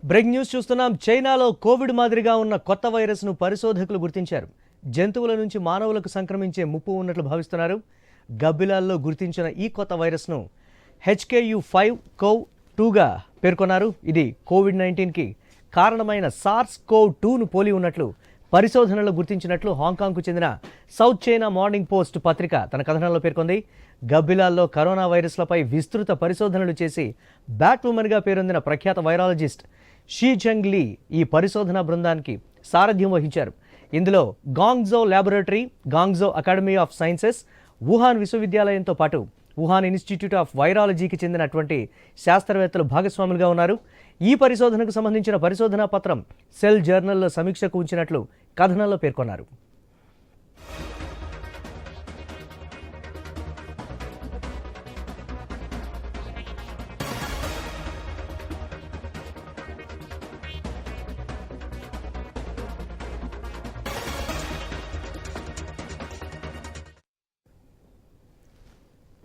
Break news చూస్తున్నాం. చైనాలో Covid మాదిరిగా ఉన్న కొత్త వైరస్ను పరిశోధకులు గుర్తించారు. జంతువుల నుంచి మానవులకు సంక్రమించే ముప్పు ఉన్నట్లు భావిస్తున్నారు. గబ్బిలాల్లో గుర్తించిన ఈ కొత్త వైరస్ను HKU5CoV2గా పేర్కొన్నారు. ఇది కోవిడ్-19కి కారణమైన SARS-CoV-2ను పోలి ఉన్నట్లు పరిశోధనలో గుర్తించినట్లు హాంకాంగ్కు చెందిన సౌత్ చైనా మార్నింగ్ పోస్ట్ పత్రిక తన కథనంలో పేర్కొంది. గబ్బిలాల్లో కరోనా వైరస్లపై విస్తృత పరిశోధనలు చేసి బ్యాట్ ఉమెన్గా పేరొందిన ప్రఖ్యాత వైరాలజిస్ట్ షీ జంగ్ లీ ఈ పరిశోధనా బృందానికి సారథ్యం వహించారు. ఇందులో Guangzhou laboratory, Guangzhou academy of sciences, Wuhan విశ్వవిద్యాలయంతో పాటు వుహాన్ ఇన్స్టిట్యూట్ ఆఫ్ వైరాలజీకి చెందినటువంటి శాస్త్రవేత్తలు భాగస్వాములుగా ఉన్నారు. ఈ పరిశోధనకు సంబంధించిన పరిశోధనా పత్రం సెల్ జర్నల్లో సమీక్షకు ఉంచినట్లు కథనంలో పేర్కొన్నారు.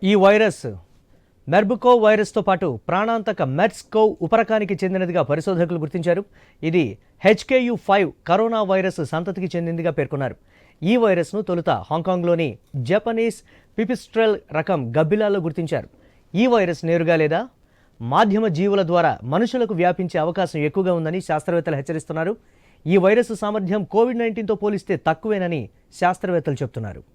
ఈ వైరస్ మెర్బుకోవ్ వైరస్తో పాటు ప్రాణాంతక మెర్స్కోవ్ ఉపరకానికి చెందినదిగా పరిశోధకులు గుర్తించారు. ఇది HKU5 కరోనా వైరస్ సంతతికి చెందినదిగా పేర్కొన్నారు. ఈ వైరస్ను తొలుత హాంకాంగ్లోని జపనీస్ పిపిస్ట్రెల్ రకం గబ్బిలాల్లో గుర్తించారు. ఈ వైరస్ నేరుగా లేదా మాధ్యమ జీవుల ద్వారా మనుషులకు వ్యాపించే అవకాశం ఎక్కువగా ఉందని శాస్త్రవేత్తలు హెచ్చరిస్తున్నారు. ఈ వైరస్ సామర్థ్యం కోవిడ్-19తో పోలిస్తే తక్కువేనని శాస్త్రవేత్తలు చెబుతున్నారు.